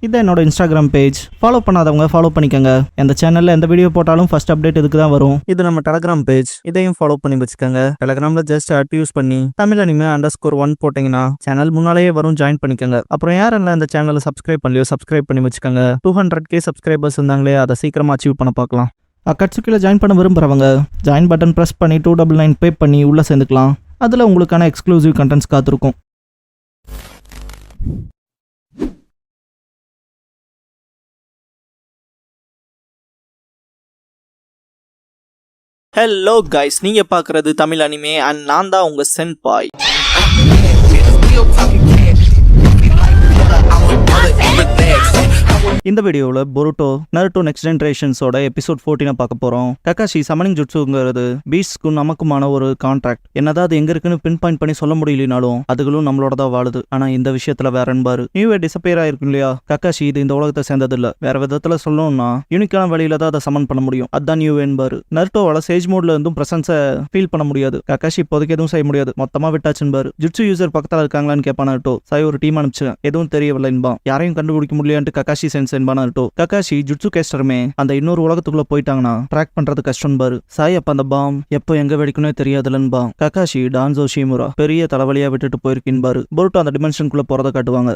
இதை என்னோட Instagram page. Follow பண்ணாதவங்க ஃபாலோ பண்ணிக்கோங்க. இந்த சேனல்ல எந்த வீடியோ போட்டாலும் ஃபர்ஸ்ட் அப்டேட் இதுக்கு தான் வரும். இது நம்ம டெலகிராம் பேஜ், இதையும் ஃபாலோ பண்ணி வச்சுக்கோங்க. டெலகிராம்ல ஜஸ்ட் யூஸ் பண்ணி தமிழ் அனிமே _1 போட்டீங்கன்னா சேனல் முன்னாலேயே வரும். ஜாயின் பண்ணிக்கோங்க. அப்புறம் யாரெல்லாம் இந்த சேனலை சப்ஸ்கிரைப் பண்ணலையோ சப்ஸ்கிரைப் பண்ணி வச்சுக்கோங்க. 200K சப்ஸ்கிரைபர்ஸ் இருந்தாங்களே, அதை சீக்கிரமா அச்சீவ் பண்ண பார்க்கலாம். அக்கட்சுக்கில் ஜாயின் பண்ண விரும்புகிறவங்க ஜாயின் பட்டன் ப்ரெஸ் பண்ணி 299 பே பண்ணி உள்ளே சேர்ந்துக்கலாம். அதில் உங்களுக்கான எக்ஸ்க்ளூசிவ் கண்டென்ட்ஸ் காத்திருக்கும். ஹலோ கைஸ், நீங்க பார்க்குறது தமிழ் அனிமே அண்ட் நான் தான் உங்க சென்பாய். இந்த வீடியோவில் பொருட்டோ நருட்டோ நெக்ஸ்ட் ஜென்ரேஷன்ஸோட எபிசோட் 14 பார்க்க போகிறோம். கக்காஷி சமனிங் ஜுட்ஸுங்கிறது பீஸ்ட்க்கும் நமக்குமான ஒரு கான்ட்ராக்ட். என்னதான் அது எங்க இருக்குன்னு பின் பாயிண்ட் பண்ணி சொல்ல முடியலனாலும் அதுகளும் நம்மளோட தான் வாழுது. ஆனால் இந்த விஷயத்தில் வேற என்பாரு. நியூவே டிசப்பியர் ஆயிருக்கும் இல்லையா, கக்காஷி இது இந்த உலகத்தை சேர்ந்தது இல்லை. வேற விதத்தில் சொல்லணும்னா யூனிக்கான வழியில தான் அதை சமன் பண்ண முடியும். அதுதான் நியூவே என்பாரு. நருட்டோவால சேஜ் மோட்ல இருந்தும் பிரசன்ஸை ஃபீல் பண்ண முடியாது. கக்காஷி இப்போதைக்கு எதுவும் செய்ய முடியாது, மொத்தமாக விட்டாச்சுன்பாரு. ஜுட்ஸு யூசர் பக்கத்தில் இருக்காங்களான்னு கேட்பான் நருட்டோ. சாய் ஒரு டீம் அனுப்பிச்சு எதுவும் தெரியவில்லை என்பான். யாரையும் கண்டுபிடிக்க முடியலன்ட்டு கக்காஷி சென்ஸ் என்பான் நருட்டோ. கக்காஷி ஜுட்சு கேஸ்டருமே அந்த இன்னொரு உலகத்துக்குள்ள போயிட்டாங்கன்னா ட்ராக் பண்றது கஷ்டம் பாரு. சாய் அப்ப அந்த பாம் எப்போ எங்க வெடிக்கணும்னே தெரியாதுலன்பா. கக்காஷி டான்சோ ஷிமுரா பெரிய தலைவலியா விட்டுட்டு போயிருக்கின் பாரு. பொருட்டோ அந்த டிமென்ஷனுக்குள்ள போறதை காட்டுவாங்க.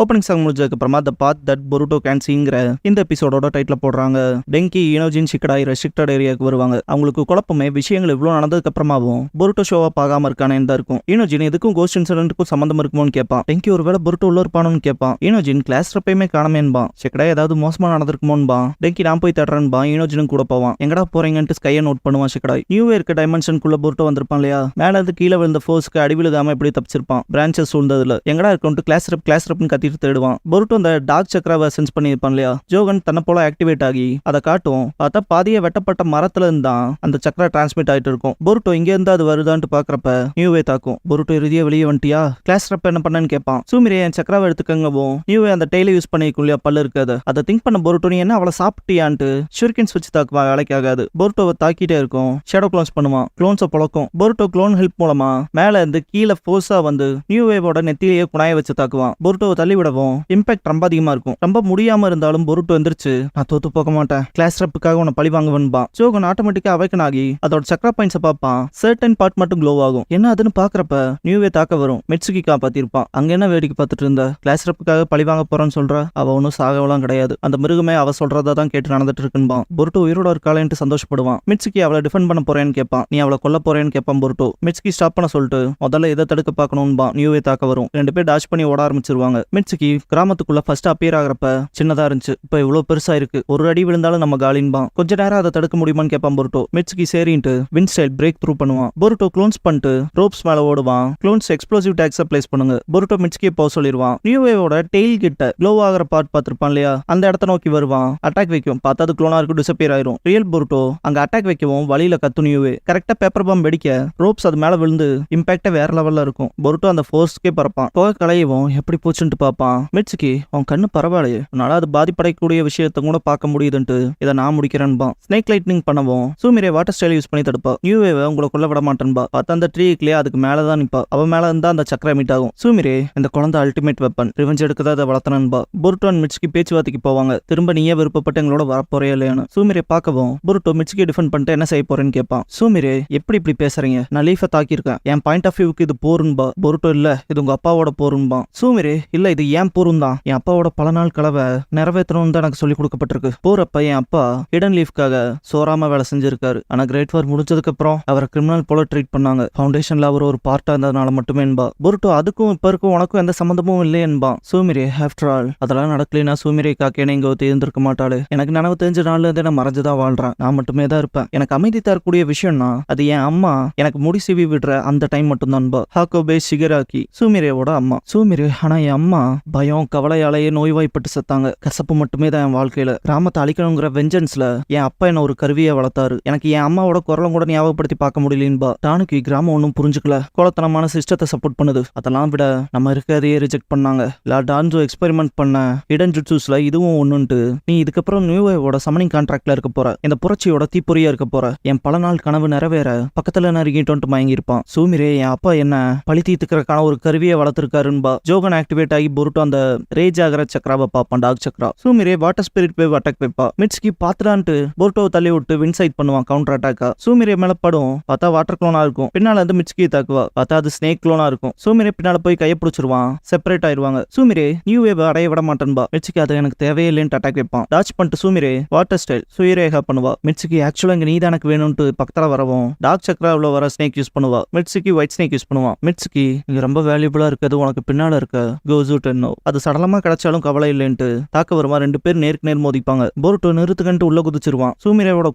ஓப்பனிங் சாங் முடிஞ்சதுக்கு அப்புறமா த பாத் தட் பொருட்டோ கேன் சீங்கிற இந்த எபிசோடோட டைட்டில் போடுறாங்க. டெங்கி இனோஜின் ஷிக்கடாய் ரெஸ்ட்ரிக்டட் ஏரியாவுக்கு வருவாங்க. அவங்களுக்கு குழப்பமே விஷயங்கள் இவ்வளோ நடந்ததுக்கு அப்புறமாவும் பொருட்டோ ஷோவா பார்க்காம இருக்கானேன்னு தான் இருக்கும். இனோஜின் இதுக்கும் கோஸ்ட் இன்சிடென்ட்டுக்கும் சம்பந்தம் இருக்குமோன்னு கேட்பான். டெங்கி ஒருவேளை பொருட்டோ உள்ள இருப்பானு கேட்பான். இனோஜின் கிளாஸ் ரப்பையுமே காணமேன்பான். ஷிக்கடாய் ஏதாவது மோசமா நடந்திருக்குமோன்பான். டெங்கி நான் போய் தட்டுறேன்பா. இனோஜினும் கூட போவான். எங்கடா போறீங்கன்ட்டு ஸ்கையை நோட் பண்ணுவான் ஷிக்கடாய். நியூவே இருக்க டைமென்ஷனுக்குள்ள பொருட்டோ வந்திருப்பான் இல்லையா, மேல இருந்து கீழே விழுந்த ஃபோர்ஸ்க்கு அடி விழுகாம எப்படி தப்பிச்சிருப்பான். பிரான்ச்சஸ் சூழ்ந்ததுல எங்கடா இருக்கும்ட்டு கிளாஸ் ரப்னு கத்திட்டு தேடுவான். பொருட்டோ அந்த டார்க் சக்கராவை சென்ஸ் பண்ணியிருப்பான் இல்லையா, ஜோகன் தன்னை போல ஆக்டிவேட் ஆகி அதை காட்டும். பார்த்தா பாதிய வெட்டப்பட்ட மரத்துல இருந்தான் அந்த சக்கரா டிரான்ஸ்மிட் ஆயிட்டு இருக்கும். பொருட்டோ இங்க இருந்து அது வருதான்ட்டு பாக்குறப்ப நியூவே தாக்கும். பொருட்டோ இறுதியா வெளியே வந்துட்டியா, கிளாஸ் ரப்ப என்ன பண்ணன்னு கேட்பான். சூமிரே என் சக்கராவை எடுத்துக்கங்கவும் நியூவே அந்த டெய்ல யூஸ் பண்ணிருக்கும் இல்லையா பல்லு இருக்காது, அதை திங்க் பண்ண பொருட்டோ நீ என்ன அவளை சாப்பிட்டியான்ட்டு ஷுரிகன்ஸ் வச்சு தாக்குவா. வேலைக்கு ஆகாது. பொருட்டோவை தாக்கிட்டே இருக்கும். ஷேடோ க்ளோன்ஸ் பண்ணுவான். க்ளோன்ஸை பழக்கும். பொருட்டோ க்ளோன் ஹெல்ப் மூலமா மேல இருந்து கீழே ஃபோர்ஸா வந்து நியூவேவோட நெத்திலேயே குணாய வச்சு தாக்குவான். பொருட்டோவை தள்ளி விடவும் இம்பாக்ட் ரொம்ப அதிகமா இருக்கும். ரொம்ப முடியாம இருந்தாலும் பொருட்டோ எந்திரிச்சு நான் தோத்து போக மாட்டேன், கிளாஸ் ரப்புக்காக உன்னை பழி வாங்குவன்பா. ஜோகன் ஆட்டோமேட்டிக்கா அவைக்கன் ஆகி அதோட சக்கரா பாயிண்ட்ஸை பார்ப்பான். சர்டன் பார்ட் மட்டும் க்ளோ ஆகும். என்ன அதுன்னு பாக்குறப்ப நியூவே தாக்க வரும். மெட்சுகி காப்பாத்திருப்பான். அங்க என்ன வேடிக்கை பார்த்துட்டு இருந்த, கிளாஸ் ரப்புக்காக பழி வாங்க போறான்னு சொல்ற, அவ ஒன்னும் சாகவெல்லாம் கிடையாது. அந்த மிருகமே அவ சொல்றதா தான் கேட்டு நடந்துட்டு இருக்குன்பான். பொருட்டோ உயிரோட இருக்காளேன்ட்டு சந்தோஷப்படுவான். மிட்சுகி அவளை டிஃபெண்ட் பண்ண போறேன்னு கேட்பான். நீ அவளை கொல்ல போறேன்னு கேட்பான் பொருட்டோ. மிட்சுகி ஸ்டாப் பண்ண சொல்லிட்டு முதல்ல எதை தடுக்க பார்க்கணும்பா. நியூவே தாக்க வரும். ரெண்டு பேர் டாஷ் பண்ணி ஓட ஆரம்பிச்சிருவாங்க. மிட்சுகி கிராமத்துக்குள்ள ஃபர்ஸ்ட் அப்பியர் ஆகிறப்ப சின்னதா இருந்துச்சு, இப்ப இவ்வளவு பெருசா இருக்கு. ஒரு அடி விழுந்தாலும் நம்ம காலின்பான். கொஞ்ச நேரம் அதை தடுக்க முடியுமான்னு கேட்பான் பொருட்டோ. மிட்சுகி சரின்ட்டு வின் ஸ்டைல் பிரேக் த்ரூ பண்ணுவான். பொருட்டோ க்ளோன்ஸ் பண்ணிட்டு ரோப்ஸ் மேல ஓடுவான். க்ளோன்ஸ் எக்ஸ்ப்ளோசிவ் டாக்ஸை பிளேஸ் பண்ணுங்க. பொருட்டோ மிட்சுகியை போக சொல்லிடுவான். நியூவேவோட டெயில் கிட்ட க்ளோ ஆகிற பார்ட் பார்த்திருப்பான் இல்லையா, அந்த இடத்த நோக்கி வருவான். அட்டாக் வைக்கும். பார்த்தா அது க்ளோனா இருக்கும், டிசப்பியர் ஆயிரும். ரியல் பொருட்டோ அங்க அட்டாக் வைக்கவும் வழியில கத்து நியூவே. கரெக்டா பேப்பர் பாம் வெடிக்க ரோப்ஸ் அது மேல விழுந்து இம்பாக்டே வேற லெவல்ல இருக்கும். பொருட்டோ அந்த ஃபோர்ஸ்க்கே பறப்பான். போக கலையவும் எப்படி போச்சுன்னு பார்ப்பான். மிட்சுகி உன் கண்ணு பரவாயில்லையே, உன்னால அது பாதிப்படையக்கூடிய விஷயத்த கூட பார்க்க முடியுதுன்ட்டு இதை நான் முடிக்கிறேன்பா. ஸ்னேக் லைட்னிங் பண்ணவும் சூமிரே வாட்டர் ஸ்டைல் யூஸ் பண்ணி தடுப்பா. நியூவேவை உங்களை கொல்ல விட மாட்டேன்பா. பார்த்தா அந்த ட்ரீக்லயே அதுக்கு மேலதான் நிப்பா. அவ மேல இருந்தா அந்த சக்கரை மீட் ஆகும். சூமிரே இந்த குழந்தை அல்டிமேட் வெப்பன், ரிவெஞ்ச் எடுக்கதான் அதை வளர்த்தனன்பா. பொருட்டோ அண்ட் மிட்சுகி பேச்சுவார்த்தைக்கு போவாங்க. திரும்ப நீயே விருப்பப்பட்டு எங்களோட வரப்போறே இல்லையானு சூமிரே பார்க்கவும் பொருட்டோ மிட்சுகி டிஃபெண்ட் பண்ணிட்டு என்ன செய்ய போறேன்னு கேட்பான். சூமிரே எப்படி இப்படி பேசுறீங்க, நான் லீஃபை தாக்கியிருக்கேன், என் பாயிண்ட் ஆஃப் வியூக்கு இது போருன்பா. பொருட்டோ இல்ல இது உங்க அப்பாவோட போருன்பா. சூமிரே இல்ல இது ஏன் போரும் தான், என் அப்பாவோட பல நாள் கலவை நிறைவேற்றணும் தான் எனக்கு சொல்லி கொடுக்கப்பட்டிருக்கு. போறப்ப என் அப்பா ஹிடன் லீஃப்காக சோராம வேலை செஞ்சிருக்காரு. ஆனா கிரேட் வார் முடிஞ்சதுக்கு அப்புறம் அவரை கிரிமினல் போல ட்ரீட் பண்ணாங்க. ஃபவுண்டேஷன்ல அவர் ஒரு பார்ட்டா இருந்ததுனால மட்டுமே என்பா. பொருட்டோ அதுக்கும் இப்ப இருக்கும் உனக்கும் எந்த சம்பந்தமும் இல்லை என்பா. சூமிரே ஆஃப்டர் ஆல் அதெல்லாம் நடக்கலைன்னா சூமிரே காக்கேனே இங்க தேர்ந்திருக்க மாட்டாளு. எனக்கு நினைவு தெரிஞ்ச நாள்ல இருந்து நான் மறைஞ்சுதான் வாழ்றேன். நான் மட்டுமே தான் இருப்பேன். எனக்கு அமைதி தரக்கூடிய விஷயம்னா அது என் அம்மா எனக்கு முடி சிவி விடுற அந்த டைம் மட்டும் தான். ஹாக்கோபே ஷிகராக்கி சூமிரேவோட அம்மா. சூமிரே ஆனா என் அம்மா பயம் கவலையாலேயே நோய்வாய்ப்பட்டு செத்தாங்க. கசப்பு மட்டுமே தான் என் வாழ்க்கையில. கிராமத்தை அழிக்கணுங்கிற வெஞ்சன்ஸ்ல என் அப்பா என்ன ஒரு கருவியை வளர்த்தாரு. எனக்கு என் அம்மாவோட குரலும் கூட ஞாபகப்படுத்தி பார்க்க முடியலன்பா. டானுக்கு கிராமம் ஒன்றும் புரிஞ்சுக்கல. கோலத்தனமான சிஸ்டத்தை சப்போர்ட் பண்ணுது. அதெல்லாம் விட நம்ம இருக்கிறதையே ரிஜெக்ட் பண்ணாங்க. டான்ஜோ எக்ஸ்பெரிமெண்ட் பண்ண ஹிடன் ஜுட்ஸுஸ்ல இதுவும் ஒண்ணுன்ட்டு. நீ இதுக்கப்புறம் நியூவேவோட சமனிங் கான்ட்ராக்ட்ல இருக்க போற. இந்த புரட்சியோட தீப்பொறியா இருக்க போற. என் பல நாள் கனவு நிறைவேற பக்கத்துல நறுக்கிட்டு மயங்கிருப்பான். சூமிரே, என் அப்பா என்ன பழி தீர்த்துக்கிறதுக்கான ஒரு கருவியை வளர்த்திருக்காருன்பா. ஜோகன் ஆக்டிவேட் ஆகி பொருட்டோ அந்த ரேஜ் ஆகிற சக்கராவை பாப்பான். டாக் சக்கரா. சூமிரே வாட்டர் ஸ்பிரிட் வேவ் அட்டாக் வைப்பா. மிட்ஸ்கி பாத்துடான்ட்டு பொருட்டோ தள்ளி விட்டு வின்சைட் பண்ணுவான் கவுண்டர் அட்டாக்கா. சூமிரே மேல படும். பார்த்தா வாட்டர் குளோனா இருக்கும். பின்னால வந்து மிட்ஸ்கி தாக்குவா. பார்த்தா அது ஸ்னேக் குளோனா இருக்கும். சூமிரே பின்னால போய் கையை பிடிச்சிருவான். செப்பரேட் ஆயிருவாங்க. சூமிரே நியூ வேவ் அடைய விட மாட்டேன்பா. மிட்ஸ்கி அது எனக்கு தேவையே இல்லைன்னு அட்டாக் வைப்பான். டாச் பண்ணிட்டு சூமிரே வாட்டர் ஸ்டைல் சுயரேகா பண்ணுவா. மிட்ஸ்கி ஆக்சுவலா இங்க நீ தான் எனக்கு வேணும்ட்டு பக்கத்துல வரவும் டாக் சக்கராவில் வர ஸ்னேக் யூஸ் பண்ணுவா. மிட்ஸ்கி ஒயிட் ஸ்னேக் யூஸ் பண்ணுவான். மிட்ஸ்கி இங்க ரொம்ப வேல்யூபிளா இருக்குது உனக்கு பின்னால இருக்க கோசு டென்னோ. அது சடலமா கிடைச்சாலும் கவலை இல்லைன்ட்டு தாக்க வருமா. ரெண்டு பேர் நேருக்கு நேர் மோதிப்பாங்க. பொருட்டோ நிறுத்துக்கன்ட்டு உள்ள குதிச்சிருவான். சூமிரேவோட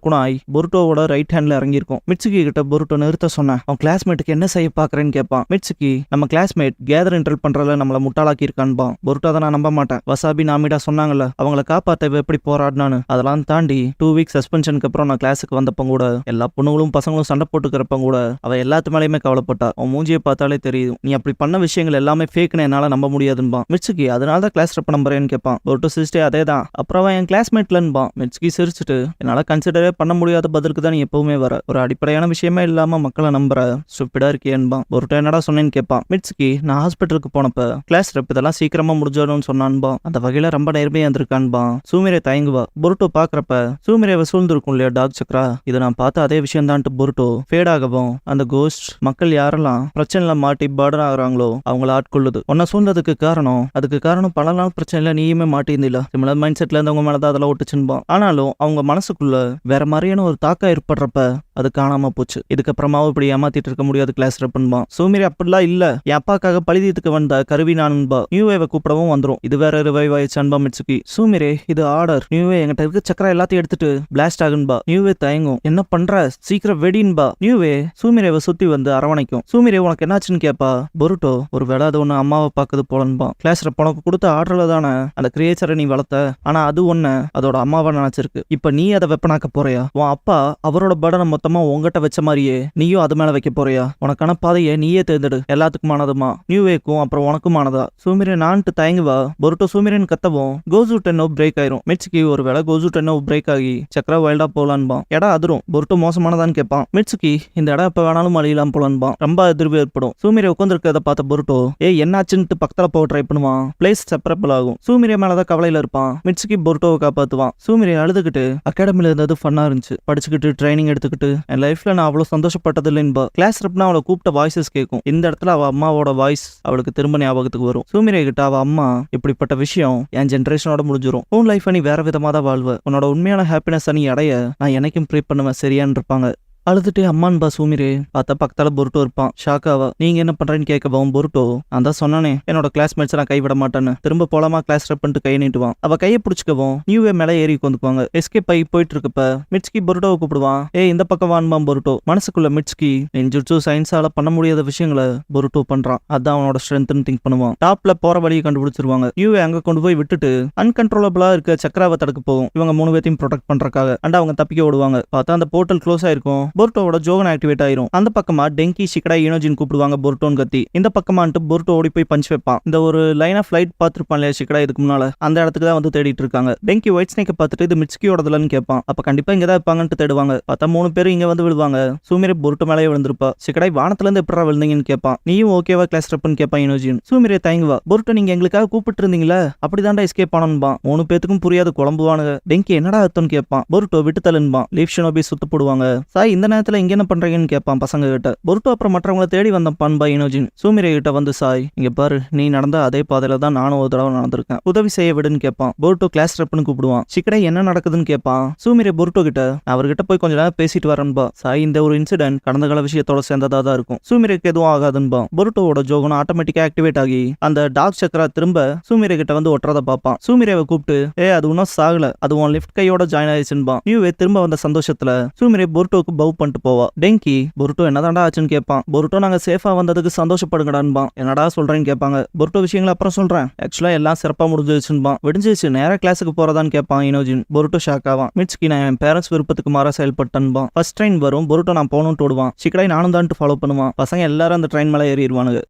குணாய் பொருட்டோவோட ரைட் ஹேண்ட்ல இறங்கியிருக்கும். மிட்ஸ்கி கிட்ட பொருட்டோ நிறுத்த சொன்ன அவன் கிளாஸ்மேட்டுக்கு என்ன செய்ய பாக்குறேன்னு கேட்பான். மிட்ஸ்கி நம்ம கிளாஸ்மேட் கேதர் இன்டர்ல் பண்றதுல நம்மள முட்டாளாக்கி இருக்கான்பா. பொருட்டோ அதை நான் நம்ப மாட்டேன். வசாபி நாமிடா சொன்னாங்கல்ல அவங்கள காப்பாத்த எப்படி போராடினான்னு. அதெல்லாம் தாண்டி 2 வீக் சஸ்பென்ஷனுக்கு அப்புறம் நான் கிளாஸுக்கு வந்தப்ப கூட எல்லா பொண்ணுங்களும் பசங்களும் சண்டை போட்டுக்கிறப்ப கூட அவ எல்லாத்து மேலேயுமே கவலைப்பட்டா. அவன் மூஞ்சியை பார்த்தாலே தெரியும் நீ அப்படி பண்ண விஷயங்கள் எல்லாமே ஃபேக்னு என்னால நம்ப முடியாதுன்பா. மிட்ஸ்கி அதனால தான் கிளாஸ் ரெப் நம்புறேன்னு கேட்பான். பொருட்டோ சிரிச்சிட்டே அதே தான். அப்புறம் அவன் என் கிளாஸ்மேட்லன்பான். மிட்ஸ்கி சிரிச்சுட்டு என்னால கன்சிடரே பண்ண முடியாத பதிலுக்கு தான் நீ எப்பவுமே வர. ஒரு அடிப்படையான விஷயமே இல்லாம மக்களை நம்புற ஸ்டூபிடா இருக்கேன்பா. பொருட்டோ என்னடா சொன்னேன்னு கேட்பான். மிட்ஸ்கி நான் ஹாஸ்பிட்டலுக்கு போனப்ப கிளாஸ் ரெப் இதெல்லாம் சீக்கிரமா முடிஞ்சிடும்னு சொன்னான்பா. அந்த வகையில ரொம்ப நேர்மையா இருந்திருக்கான்பா. சூமிரே தயங்குவா. பொருட்டோ பாக்குறப்ப சூமிரேவை சூழ்ந்திருக்கும் இல்லையா டாக் சக்கரா. இதை நான் பார்த்த அதே விஷயம் தான் பொருட்டோ ஃபேட் ஆகவும் அந்த கோஸ்ட் மக்கள் யாரெல்லாம் பிரச்சனைல மாட்டி பர்டன் ஆகுறாங்களோ அவங்கள ஆட்கொள்ளுது. உன்னை சூழ்ந்ததுக்கு காரணம் அதுக்கு காரணம் பல நாள் பிரச்சனைல நீயுமே மாட்டியிருந்தில்ல. சிமிலர் மைண்ட் செட்ல இருந்தவங்க மேலதான் அதெல்லாம் ஒட்டுச்சுன்பான். ஆனாலும் அவங்க மனசுக்குள்ள வேற மாதிரியான ஒரு தாக்கம் ஏற்படுறப்ப அது காணாம போச்சு. இதுக்கப்புறமாவும் இப்படி ஏமாத்திட்டு இருக்க முடியாது கிளாஸ் ரெப்புன்பா. சூமிரே அப்படிலாம் இல்ல என் அப்பாக்காக பழிதீத்துக்கு வந்த கருவி நான்பா. நியூவேவை கூப்பிடவும் வந்துரும். இது வேற ரிவைவ் ஆயிடுச்சான்பா மிட்சுகி. சூமிரே இது ஆர்டர். நியூவே என்கிட்ட இருக்க சக்கரா எல்லாத்தையும் எடுத்துட்டு பிளாஸ்ட் ஆகுன்பா. நியூவே தயங்கும். என்ன பண்ற சீக்கிரம் வெடின்பா. நியூவே சூமிரேவை சுத்தி வந்து அரவணைக்கும். சூமிரே உனக்கு என்னாச்சுன்னு கேப்பா. பொருட்டோ ஒரு வேளை அது ஒண்ணு அம்மாவை பாக்குது போலன்பா. கிளாஸ் ரெப் உனக்கு கொடுத்த ஆர்டர்ல தானே அந்த கிரியேச்சரை நீ வளர்த்த. ஆனா அது ஒண்ணு அதோட அம்மாவை நினைச்சிருக்கு. இப்ப நீ அதை வெப்பனாக்க போறியா? உன் அப்பா அவரோட படனை மொத்தமா உங்ககிட்ட வச்ச மாதிரியே நீயும் அது மேல வைக்க போறியா? உனக்கான பாதையை நீயே தேர்ந்தெடு. எல்லாத்துக்குமானதுமா நியூவேக்கும் அப்புறம் உனக்குமானதா. சூமிரே நான்ட்டு தயங்குவா. பொருட்டோ சூமிரேன்னு கத்தவும் கோசு டென்னோ பிரேக் ஆயிரும். மிட்சுகி ஒரு வேளை கோசு டென்னோ பிரேக் ஆகி சக்கரா வைல்டா போலான்பான். இடம் அதிரும். பொருட்டோ மோசமானதான்னு கேட்பான். மிட்சுகி இந்த இடம் எப்ப வேணாலும் அழியலாம் போலான்பான். ரொம்ப எதிர்வு ஏற்படும். சூமிரே உட்காந்துருக்கதை பார்த்த பொருட்டோ என்னாச்சுன்னு பக்கத்துல போக ட்ரை பண்ணுவான். பிளேஸ் செப்பரபிள் ஆகும். சூமிரே மேலதான் கவலையில இருப்பான். மிட்சுகி பொருட்டோவை காப்பாத்துவான். சூமிரே அழுதுகிட்டு அகாடமில இருந்தது ஃபன்னா இருந்துச்சு. படிச்சுக்கிட்டு ட்ரைனிங் எடுத்துக்கிட்டு என் லைஃப்ல நான் அவ்வளவு சந்தோஷப்பட்டது இல்லைன்பா. கிளாஸ் ரெப்னா அவளை கூப்பிட்ட வாய்ஸஸ் கேட்கும். இந்த இடத்துல அவ அம்மாவோட வாய்ஸ் அவளுக்கு திரும்ப ஞாபகத்துக்கு வரும். சூமிரே கிட்ட அவ அம்மா இப்படிப்பட்ட விஷயம் என் ஜென்ரேஷனோட முடிஞ்சிரும். உன் லைஃப் நீ வேற விதமா தான் வாழ்வ. உன்னோட உண்மையான ஹாப்பினஸ் நீ அடைய நான் என்னைக்கும் ப்ரே பண்ணுவேன் சரியான்னு இருப்பாங்க. அழுதுட்டே அம்மான்பா சூமிரே. பார்த்தா பக்கத்தால பொருட்டோ இருப்பான். ஷாக்காவா. நீங்க என்ன பண்றேன்னு கேட்கவும் பொருட்டோ நான் தான் சொன்னானே என்னோட கிளாஸ்மேட்ஸ் நான் கைவிட மாட்டேன்னு. திரும்ப போலாமா கிளாஸ் ரெப் பண்ணிட்டு கையை நீட்டுவான். அவ கையை பிடிச்சிக்கவும் நியூவே மேல ஏறி உட்காந்துக்குவாங்க. எஸ்கேப் ஆகி போயிட்டு இருக்கப்ப மிட்ஸ்கி பொருட்டோவை கூப்பிடுவான். இந்த பக்கம் வான்பான் பொருட்டோ. மனசுக்குள்ள மிட்ஸ்கி நெஞ்சுட்சு சயின்ஸால பண்ண முடியாத விஷயங்களை பொருட்டோ பண்றான். அதான் அவனோட ஸ்ட்ரென்த்னு திங்க் பண்ணுவான். டாப்ல போற வழியை கண்டுபிடிச்சிருவாங்க. நியூவே அங்க கொண்டு போய் விட்டுட்டு அன்கன்ட்ரோலபிளா இருக்க சக்கராவை தடுக்க போகும். இவங்க 3 பேத்தையும் ப்ரொடெக்ட் பண்றதுக்காக. அண்ட் அவங்க தப்பிக்க ஓடுவாங்க. பார்த்தா அந்த போர்ட்டல் க்ளோஸ் ஆயிருக்கும். பொருட்டோவோட ஜோகன் ஆக்டிவேட் ஆயிரும். அந்த பக்கமா டெங்கி ஷிகடா இனோஜின் கூப்பிடுவாங்க பொருட்டோன்னு கத்தி. இந்த பக்கமான்ட்டு பொருட்டோ ஓடி போய் பஞ்ச் வைப்பான். இந்த ஒரு லைன் ஆஃப் லைட் பார்த்திருப்பான் இல்லையா ஷிகடா இதுக்கு முன்னால. அந்த இடத்துக்கு தான் வந்து தேடிட்டு இருக்காங்க. டெங்கி ஒயிட் ஸ்னேக்கை பார்த்துட்டு இது மிட்சுகியோடதுலன்னு கேட்பான். அப்ப கண்டிப்பா இங்க தான் இருப்பாங்கன்னு தேடுவாங்க. பார்த்தா 3 பேரும் இங்க வந்து விழுவாங்க. சூமிரே பொருட்டோ மேலேயே விழுந்திருப்பா. ஷிகடா வானத்துல இருந்து எப்படா விழுந்தீங்கன்னு கேட்பான். நீயும் ஓகேவா கிளாஸ் ரெப்னு கேட்பான் இனோஜின். சூமிரே தயங்குவா. பொருட்டோ நீங்க எங்களுக்காக கூப்பிட்டு இருந்தீங்களா? அப்படிதான்டா எஸ்கேப் ஆனன்பா. 3 பேத்துக்கும் புரியாது குழம்புவானுங்க. டெங்கி என்னடா அர்த்தம்னு கேட்பான். பொருட்டோ விட்டு தள்ளுன்பான். லீஃப் ஷினோபி சுத்து போடுவாங்க. சாய் இந்த நேரத்துல இங்க என்ன பண்றீங்கன்னு கேட்பான் பசங்க கிட்ட. பொருட்டோ அப்புறம் மற்றவங்களை தேடி வந்தப்பான் பா இனோஜின். சூமிரே கிட்ட வந்து சாய் இங்க பாரு நீ நடந்த அதே பாதையில தான் நானும் ஒரு தடவை நடந்திருக்கேன். உதவி செய்ய விடுன்னு கேட்பான். பொருட்டோ கிளாஸ் ரெப்னு கூப்பிடுவான். ஷிகடா என்ன நடக்குதுன்னு கேட்பான். சூமிரே பொருட்டோ கிட்ட அவர்கிட்ட போய் கொஞ்ச நேரம் பேசிட்டு வரன்பா. சாய் இந்த ஒரு இன்சிடென்ட் கடந்த கால விஷயத்தோட சேர்ந்ததா தான் இருக்கும். சூமிரேக்கு எதுவும் ஆகாதுன்பா. பொருட்டோவோட ஜோகன் ஆட்டோமேட்டிக்கா ஆக்டிவேட் ஆகி அந்த டாக் சக்கரா திரும்ப சூமிரே கிட்ட வந்து ஒட்டுறத பார்ப்பான். சூமிரேவை கூப்பிட்டு அது இன்னும் சாகல அது உன் லெஃப்ட் கையோட ஜாயின் ஆயிடுச்சுன்பா. நியூவே திரும்ப வந்த சந்தோஷத்துல சூமிரே பொருட்டோக்கு பவு லவ் பண்ணிட்டு போவா. டெங்கி பொருட்டோ என்னதான்டா ஆச்சுன்னு கேட்பான். பொருட்டோ நாங்க சேஃபா வந்ததுக்கு சந்தோஷப்படுங்கடான்பான். என்னடா சொல்றேன்னு கேட்பாங்க. பொருட்டோ விஷயங்களை அப்புறம் சொல்றேன், ஆக்சுவலா எல்லாம் சிறப்பா முடிஞ்சிருச்சுன்பான். விடிஞ்சிச்சு நேரா கிளாஸுக்கு போறதான்னு கேட்பான் இனோஜின். பொருட்டோ ஷாக் ஆவான். மிட்ஸ்கி நான் என் பேரண்ட்ஸ் விருப்பத்துக்கு மாறா செயல்பட்டன்பான். ஃபர்ஸ்ட் ட்ரெயின் வரும், பொருட்டோ நான் போகணும்னு ஓடுவான். சிக்கடாய் நானும் தான் ஃபாலோ பண்ணுவான். பசங்க எல்லாரும் அந்த ட்ரெயின் மேலே ஏறிடுவானுங்க.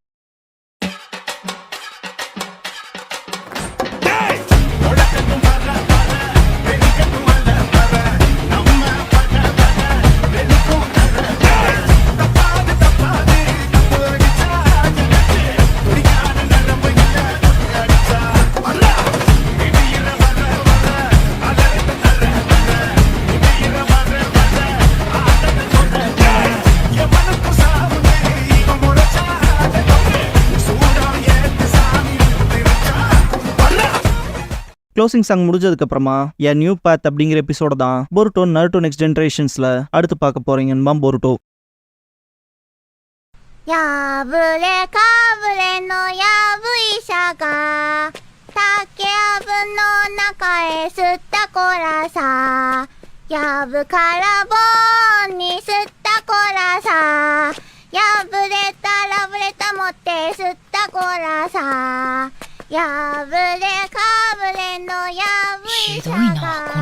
க்ளோசிங் சாங் முடிஞ்சதுக்கு அப்புறமா எ நியூ பாத் அப்படிங்கிற எபிசோட தான் பொருட்டோ நருட்டோ நெக்ஸ்ட் ஜெனரேஷன்ஸ்ல அடுத்து பார்க்க போறீங்கன்னு பொருட்டோ. やぶれかぶれのやぶ医者が竹やぶの中へ吸ったこらさやぶから棒に吸ったこらさやぶれたらぶれた持って吸ったこらさやぶれかぶれのやぶ医者が